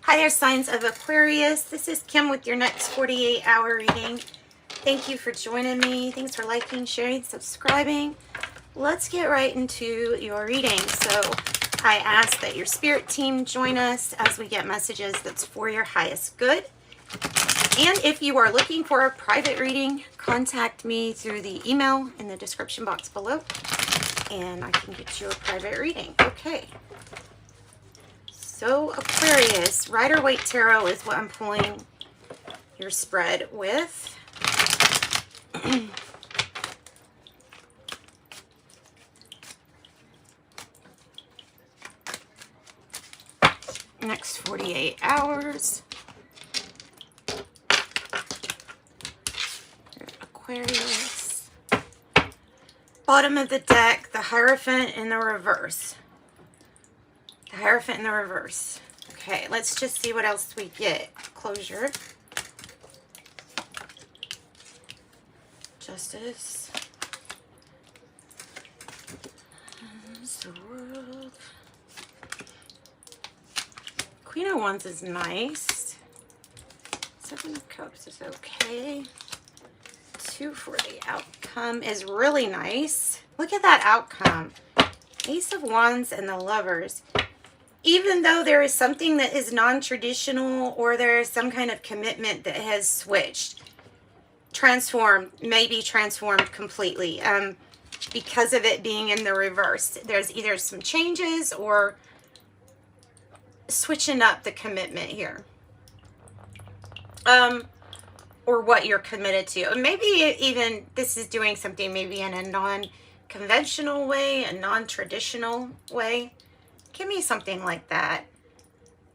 Hi there, signs of Aquarius. This is Kim with your next 48-hour reading. Thank you for joining me. Thanks for liking, sharing, subscribing. Let's get right into your reading. So I ask that your spirit team join us as we get messages that's for your highest good. And if you are looking for a private reading, contact me through the email in the description box below, and I can get you a private reading. Okay. So Aquarius, Rider-Waite Tarot is what I'm pulling your spread with. Next 48 hours. Aquarius. Bottom of the deck, the Hierophant in the reverse. The Hierophant in the reverse. Okay, let's just see what else we get. Closure. Justice. The World. Queen of Wands is nice. Seven of Cups is okay. 2 for the outcome is really nice. Look at that outcome. Ace of Wands and the Lovers. Even though there is something that is non-traditional, or there is some kind of commitment that has switched, transformed, maybe transformed completely, because of it being in the reverse. There's either some changes or switching up the commitment here. Or what you're committed to. And maybe even this is doing something maybe in a non-conventional way, a non-traditional way. Give me something like that.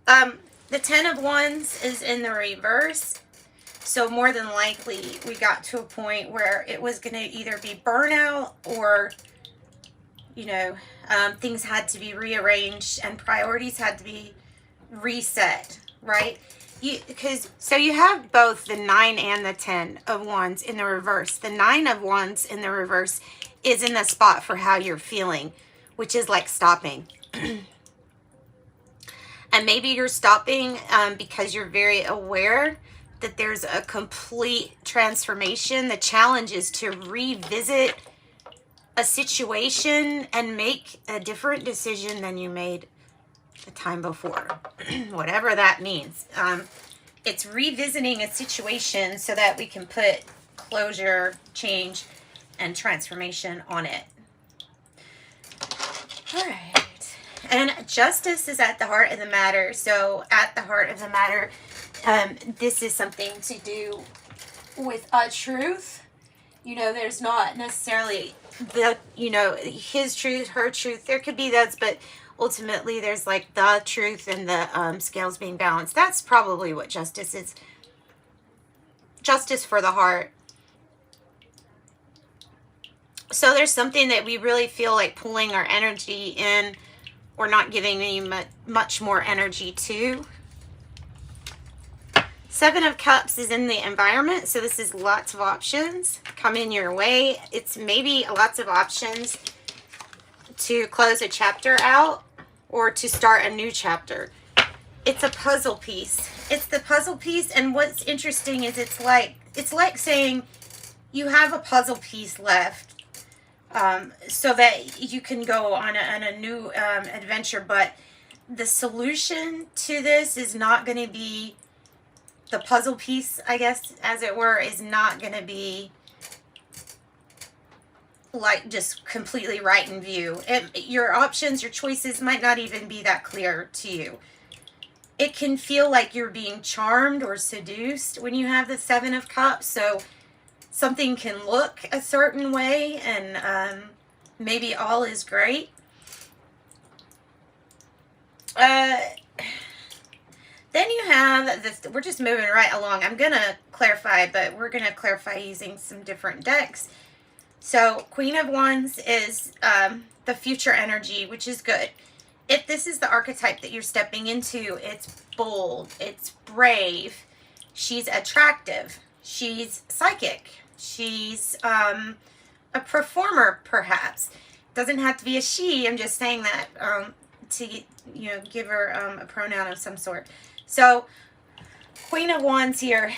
The Ten of Wands is in the reverse. So more than likely, we got to a point where it was going to either be burnout or, you know, things had to be rearranged and priorities had to be reset, right? So you have both the 9 and the 10 of Wands in the reverse. The 9 of Wands in the reverse is in the spot for how you're feeling, which is like stopping. And maybe you're stopping because you're very aware that there's a complete transformation. The challenge is to revisit a situation and make a different decision than you made the time before. Whatever that means. It's revisiting a situation so that we can put closure, change, and transformation on it. All right. And justice is at the heart of the matter. So at the heart of the matter, this is something to do with a truth. You know, there's not necessarily the, you know, his truth, her truth. There could be those, but ultimately there's like the truth and the scales being balanced. That's probably what justice is. Justice for the heart. So there's something that we really feel like pulling our energy in, or not giving any much more energy to. Seven of Cups is in the environment, so this is lots of options coming your way. It's maybe lots of options to close a chapter out or to start a new chapter. It's a puzzle piece. It's the puzzle piece, and what's interesting is it's like saying you have a puzzle piece left. So that you can go on a new adventure, but the solution to this is not going to be the puzzle piece, I guess, as it were, is not going to be like just completely right in view. Your options, your choices might not even be that clear to you. It can feel like you're being charmed or seduced when you have the Seven of Cups, so something can look a certain way, and maybe all is great. Then you have this, we're just moving right along. I'm going to clarify, but we're going to clarify using some different decks. So Queen of Wands is the future energy, which is good. If this is the archetype that you're stepping into, it's bold, it's brave, she's attractive, she's psychic. She's a performer, perhaps. Doesn't have to be a she. I'm just saying that to you know, give her a pronoun of some sort. So Queen of Wands here,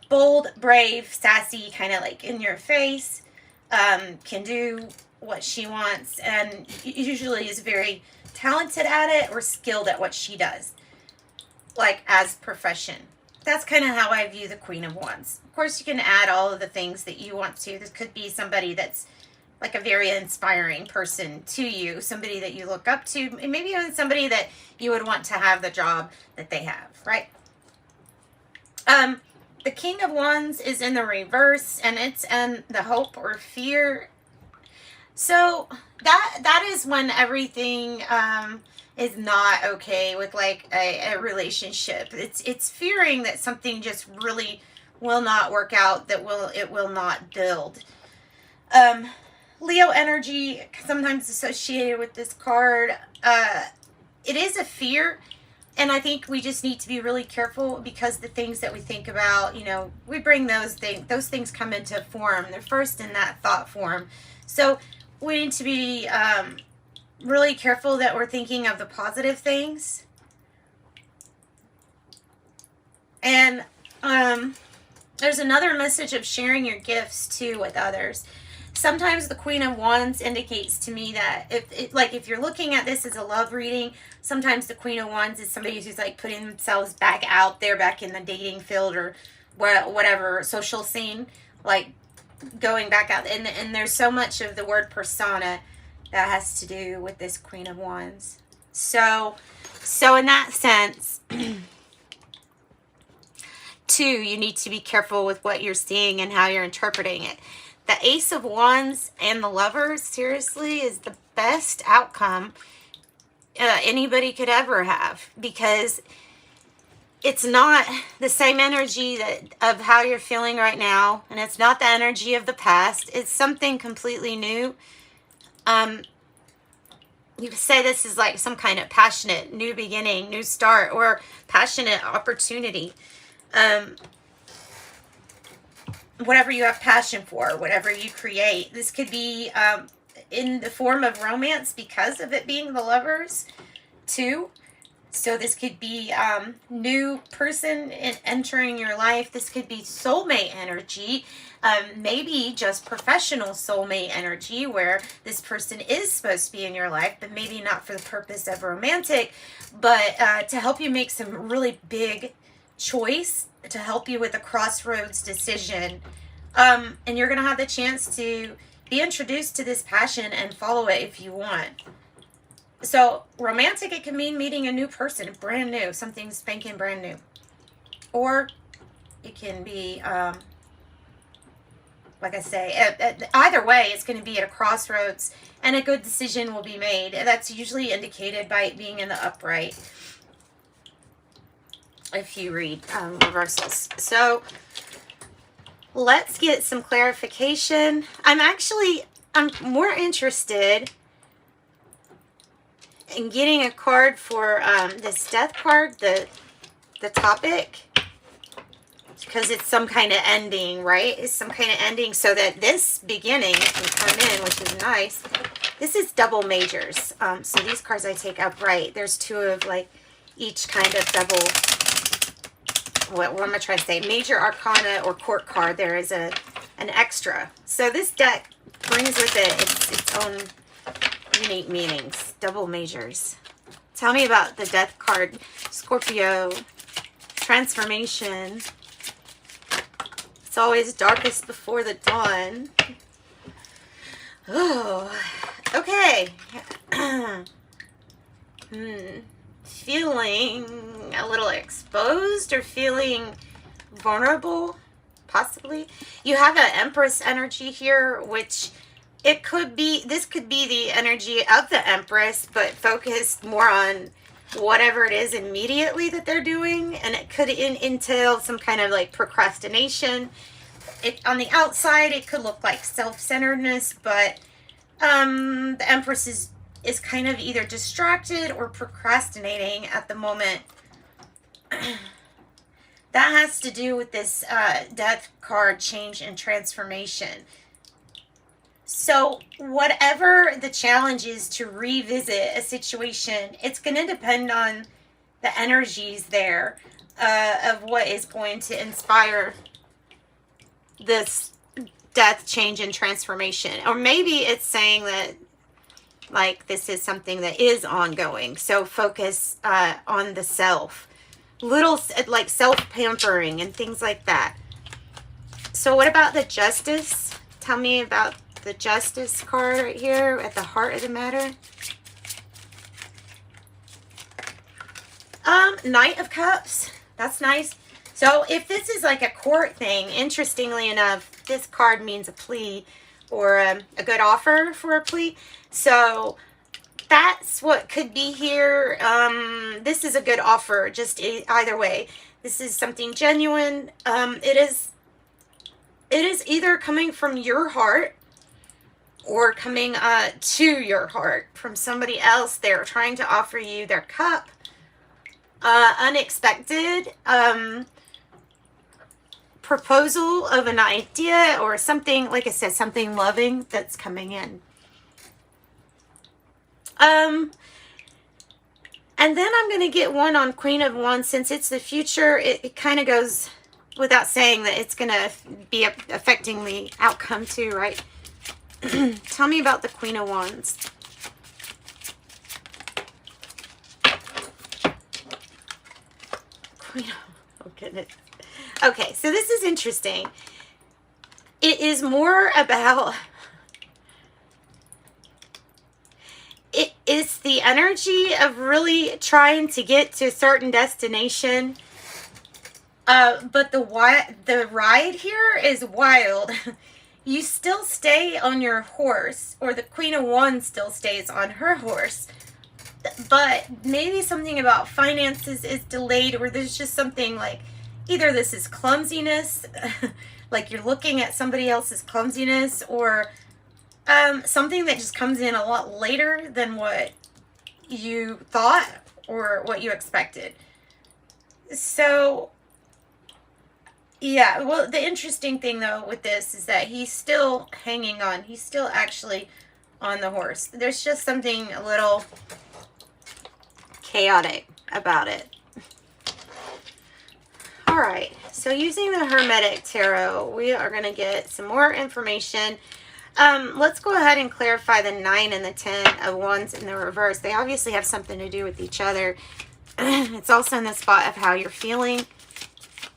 bold, brave, sassy, kind of like in your face, can do what she wants, and usually is very talented at it or skilled at what she does, like as profession. That's kind of how I view the Queen of Wands. Of course, you can add all of the things that you want to. This could be somebody that's like a very inspiring person to you, somebody that you look up to, maybe even somebody that you would want to have the job that they have, right? The King of Wands is in the reverse, and it's in the hope or fear. So that is when everything is not okay with like a relationship. It's fearing that something just really will not work out, that it will not build. Leo energy sometimes associated with this card. It is a fear. And I think we just need to be really careful, because the things that we think about, you know, we bring those things come into form. They're first in that thought form. So we need to be really careful that we're thinking of the positive things. And there's another message of sharing your gifts too with others. Sometimes the Queen of Wands indicates to me that if you're looking at this as a love reading, sometimes the Queen of Wands is somebody who's like putting themselves back out there, back in the dating field or whatever social scene, like going back out. And there's so much of the word persona that has to do with this Queen of Wands. So in that sense, too, you need to be careful with what you're seeing and how you're interpreting it. The Ace of Wands and the Lovers, seriously, is the best outcome anybody could ever have, because it's not the same energy of how you're feeling right now, and it's not the energy of the past. It's something completely new. You could say this is like some kind of passionate new beginning, new start, or passionate opportunity. Whatever you have passion for, whatever you create. This could be in the form of romance because of it being the Lovers too. So this could be new person entering your life. This could be soulmate energy, maybe just professional soulmate energy, where this person is supposed to be in your life, but maybe not for the purpose of romantic, but to help you make some really big choice, to help you with a crossroads decision. And you're going to have the chance to be introduced to this passion and follow it if you want. So romantic, it can mean meeting a new person, brand new, something spanking brand new. Or it can be, like I say, either way, it's going to be at a crossroads and a good decision will be made. That's usually indicated by it being in the upright, if you read reversals. So let's get some clarification. I'm more interested in getting a card for this death card, the topic, because it's some kind of ending, right? It's some kind of ending, so that this beginning can come in, which is nice. This is double majors. So these cards I take upright. There's two of like each kind of double. What am I trying to say? Major arcana or court card. There is an extra. So this deck brings with it its own unique meanings. Double majors. Tell me about the death card. Scorpio. Transformation. It's always darkest before the dawn. Oh, okay. Feeling a little exposed or feeling vulnerable, possibly. You have an Empress energy here, which it could be, this could be the energy of the Empress, but focused more on whatever it is immediately that they're doing, and it could entail some kind of like procrastination. On the outside, it could look like self-centeredness, but the Empress is kind of either distracted or procrastinating at the moment. That has to do with this death card, change and transformation. So whatever the challenge is to revisit a situation, it's going to depend on the energies there of what is going to inspire this death, change, and transformation. Or maybe it's saying that, like, this is something that is ongoing. So focus on the self. Little, like, self-pampering and things like that. So what about the Justice? Tell me about the Justice card right here at the heart of the matter. Knight of Cups. That's nice. So if this is like a court thing, interestingly enough, this card means a plea or a good offer for a plea. So that's what could be here. This is a good offer, just either way. This is something genuine. It is either coming from your heart or coming to your heart from somebody else. They're trying to offer you their cup. Unexpected proposal of an idea or something, like I said, something loving that's coming in. And then I'm going to get one on Queen of Wands. Since it's the future, it kind of goes without saying that it's going to be affecting the outcome too, right? Tell me about the Queen of Wands. Oh, goodness. Okay, so this is interesting. It is more about... It is the energy of really trying to get to a certain destination. But the ride here is wild. You still stay on your horse, or the Queen of Wands still stays on her horse. But maybe something about finances is delayed, or there's just something like, either this is clumsiness, like you're looking at somebody else's clumsiness, or something that just comes in a lot later than what you thought or what you expected. So, yeah, well, the interesting thing, though, with this is that he's still hanging on. He's still actually on the horse. There's just something a little chaotic about it. All right, so using the Hermetic Tarot, we are going to get some more information. Let's go ahead and clarify the 9 and the 10 of Wands in the reverse. They obviously have something to do with each other. It's also in the spot of how you're feeling.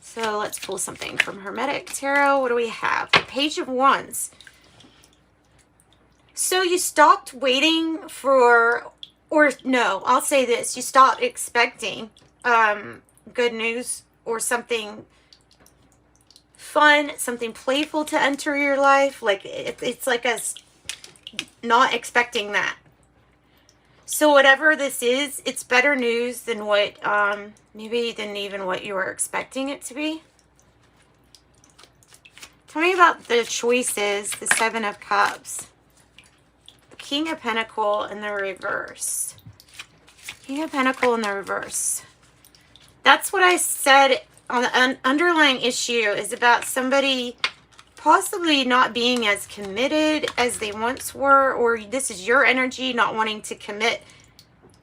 So let's pull something from Hermetic Tarot. What do we have? The Page of Wands. So you stopped waiting for, or no, I'll say this. You stopped expecting good news or something fun, something playful to enter your life. Like it's like us not expecting that. So whatever this is, it's better news than what maybe than even what you were expecting it to be. Tell me about the choices. The 7 of Cups, the King of Pentacles in the reverse. King of Pentacles in the reverse. That's what I said. On the underlying issue is about somebody possibly not being as committed as they once were, or this is your energy not wanting to commit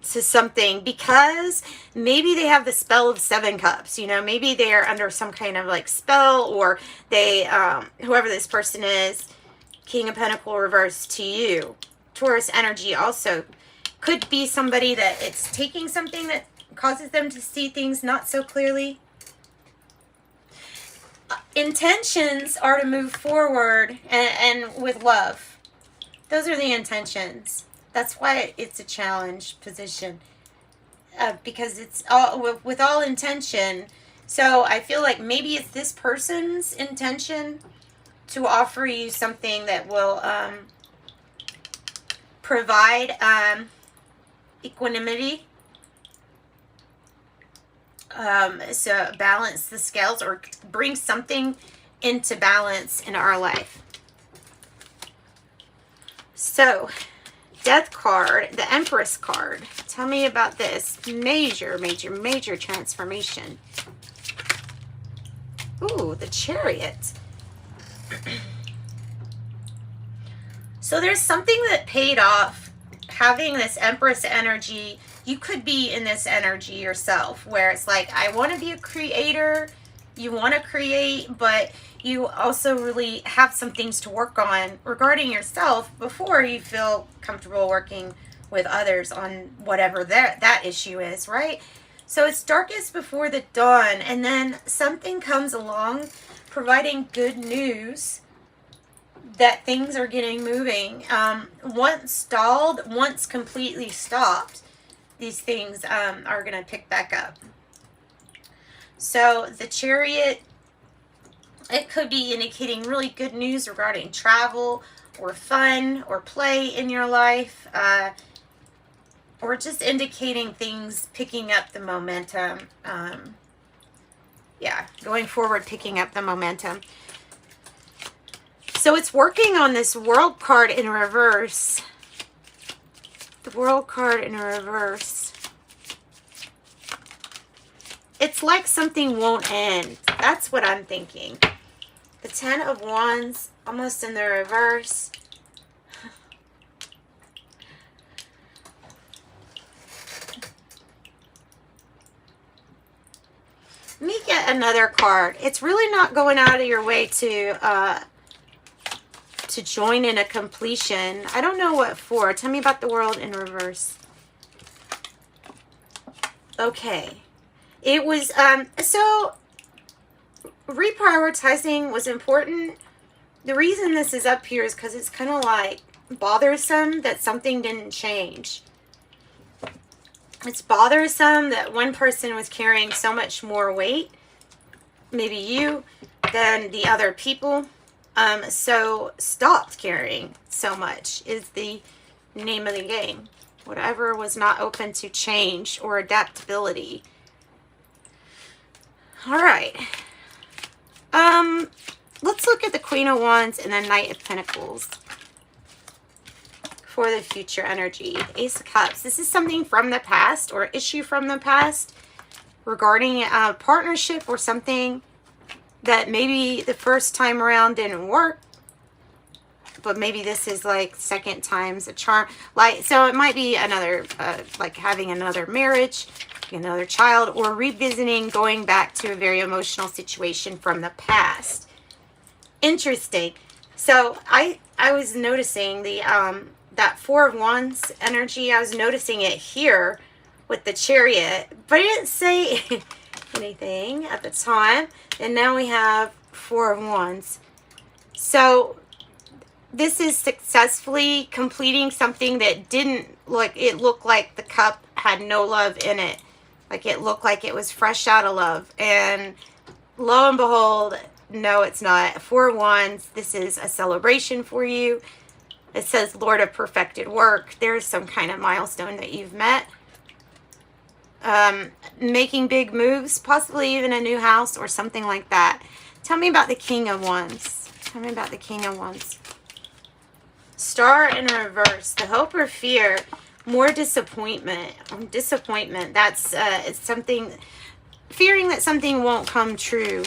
to something because maybe they have the spell of 7 cups. You know, maybe they are under some kind of like spell, or they, whoever this person is, King of Pentacles reverse to you. Taurus energy also could be somebody that it's taking something that causes them to see things not so clearly. Intentions are to move forward and with love. Those are the intentions. That's why it's a challenge position, because it's all with all intention. So I feel like maybe it's this person's intention to offer you something that will provide equanimity. So balance the scales, or bring something into balance in our life. So, Death card, the Empress card. Tell me about this major transformation. Ooh, the Chariot. So there's something that paid off having this Empress energy. You could be in this energy yourself where it's like, I want to be a creator. You want to create, but you also really have some things to work on regarding yourself before you feel comfortable working with others on whatever that issue is, right? So it's darkest before the dawn, and then something comes along providing good news that things are getting moving. Once stalled, once completely stopped, these things are going to pick back up. So the Chariot, it could be indicating really good news regarding travel or fun or play in your life, or just indicating things picking up the momentum. Yeah, going forward, picking up the momentum. So it's working on this World card in reverse. The World card in reverse. It's like something won't end. That's what I'm thinking. The Ten of Wands, almost in the reverse. Let me get another card. It's really not going out of your way to join in a completion. I don't know what for. Tell me about the World in reverse. Okay. It was, so reprioritizing was important. The reason this is up here is because it's kind of like bothersome that something didn't change. It's bothersome that one person was carrying so much more weight, maybe you, than the other people. So stopped carrying so much is the name of the game. Whatever was not open to change or adaptability. All right. Let's look at the Queen of Wands and the Knight of Pentacles for the future energy. Ace of Cups. This is something from the past or issue from the past regarding a partnership or something that maybe the first time around didn't work, but maybe this is like second time's a charm. Like, so it might be another, like having another marriage, another child, or revisiting, going back to a very emotional situation from the past. Interesting. So I was noticing the that Four of Wands energy. I was noticing it here with the Chariot, but I didn't say anything at the time. And now we have Four of Wands. So this is successfully completing something that didn't look, it looked like the cup had no love in it. Like it looked like it was fresh out of love. And lo and behold, no, it's not. Four of Wands, this is a celebration for you. It says Lord of Perfected Work. There's some kind of milestone that you've met. Making big moves, possibly even a new house or something like that. Tell me about the King of Wands. Tell me about the King of Wands. Star in reverse. The hope or fear. More disappointment. Disappointment. That's it's something, fearing that something won't come true.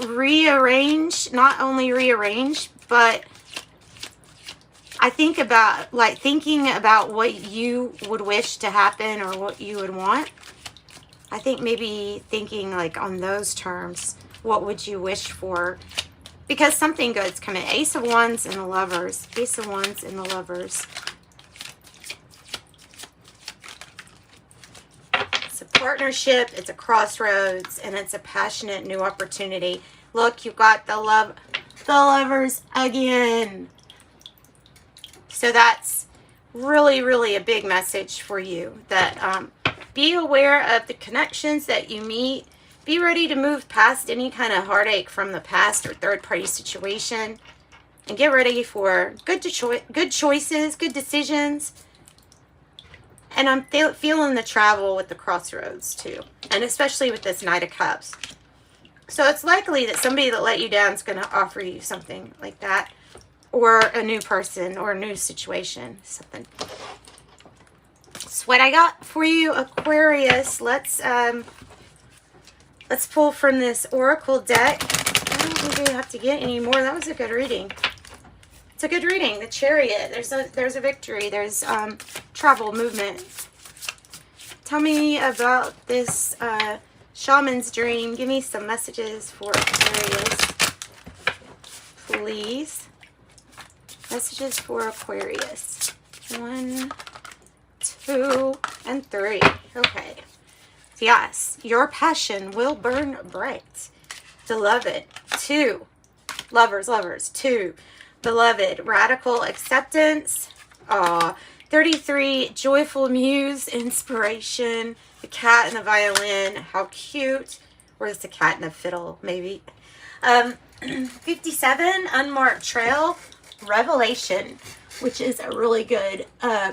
Rearrange. Not only rearrange, but I think about, like, thinking about what you would wish to happen or what you would want. I think maybe thinking, like, on those terms, what would you wish for? Because something good's coming. Ace of Wands and the Lovers. Ace of Wands and the Lovers. It's a partnership. It's a crossroads. And it's a passionate new opportunity. Look, you've got the Lovers again. So that's really, really a big message for you. That be aware of the connections that you meet. Be ready to move past any kind of heartache from the past or third-party situation. And get ready for good choices, good decisions. And I'm feeling the travel with the crossroads too. And especially with this Knight of Cups. So it's likely that somebody that let you down is going to offer you something like that. Or a new person or a new situation. Something. That's what I got for you, Aquarius. Let's pull from this Oracle deck. don't think we have to get any more. That was a good reading. It's a good reading. The Chariot. There's a victory. There's travel, movement. Tell me about this shaman's dream. Give me some messages for Aquarius, please. Messages for Aquarius. 1, 2, and 3. Okay. Yes, your passion will burn bright. Beloved. 2. Lovers. 2. Beloved. Radical acceptance. 33. Joyful muse. Inspiration. The cat and the violin. How cute. Or is the cat and the fiddle, maybe. 57. Unmarked trail. Revelation, which is a really good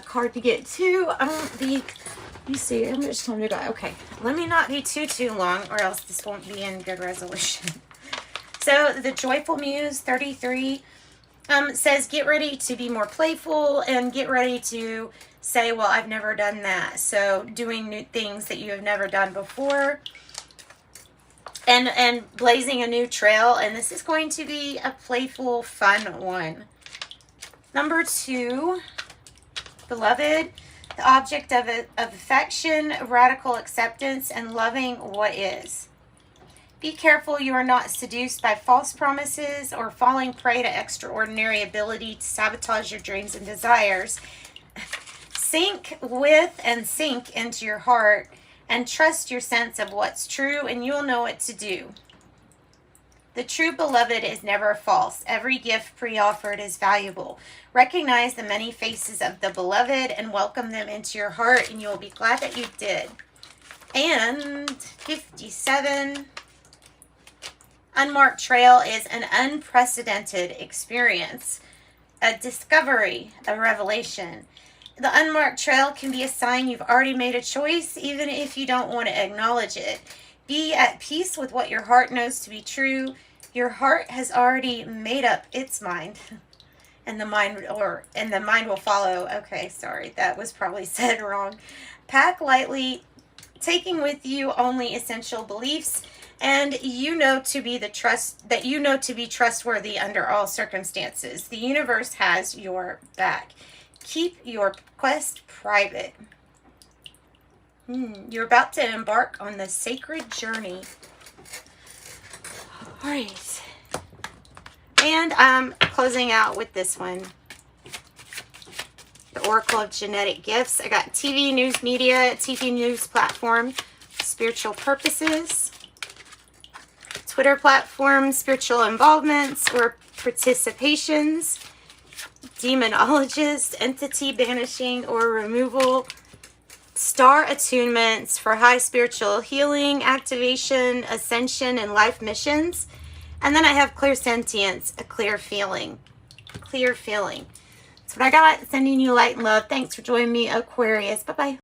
card to get too. I don't think, you see, how much time do I got? Okay, let me not be too long, or else this won't be in good resolution. So the Joyful Muse 33 says get ready to be more playful and get ready to say, well, I've never done that. So doing new things that you have never done before. And blazing a new trail, and this is going to be a playful, fun one. Number 2, beloved, the object of affection, radical acceptance, and loving what is. Be careful you are not seduced by false promises or falling prey to extraordinary ability to sabotage your dreams and desires. Sink with and sink into your heart and trust your sense of what's true, and you'll know what to do. The true beloved is never false. Every gift pre-offered is valuable. Recognize the many faces of the beloved and welcome them into your heart, and you'll be glad that you did. And 57. Unmarked trail is an unprecedented experience, a discovery, a revelation. The unmarked trail can be a sign you've already made a choice, even if you don't want to acknowledge it. Be at peace with what your heart knows to be true. Your heart has already made up its mind. And the mind will follow. Okay, sorry, that was probably said wrong. Pack lightly, taking with you only essential beliefs, and you know to be trustworthy under all circumstances. The universe has your back. Keep your quest private. You're about to embark on the sacred journey. All right. And I'm closing out with this one. The Oracle of Genetic Gifts. I got TV, news media, TV news platform, spiritual purposes, Twitter platform, spiritual involvements or participations, demonologist, entity banishing or removal, star attunements for high spiritual healing, activation, ascension, and life missions. And then I have clairsentience, a clear feeling. Clear feeling. That's what I got. Sending you light and love. Thanks for joining me, Aquarius. Bye-bye.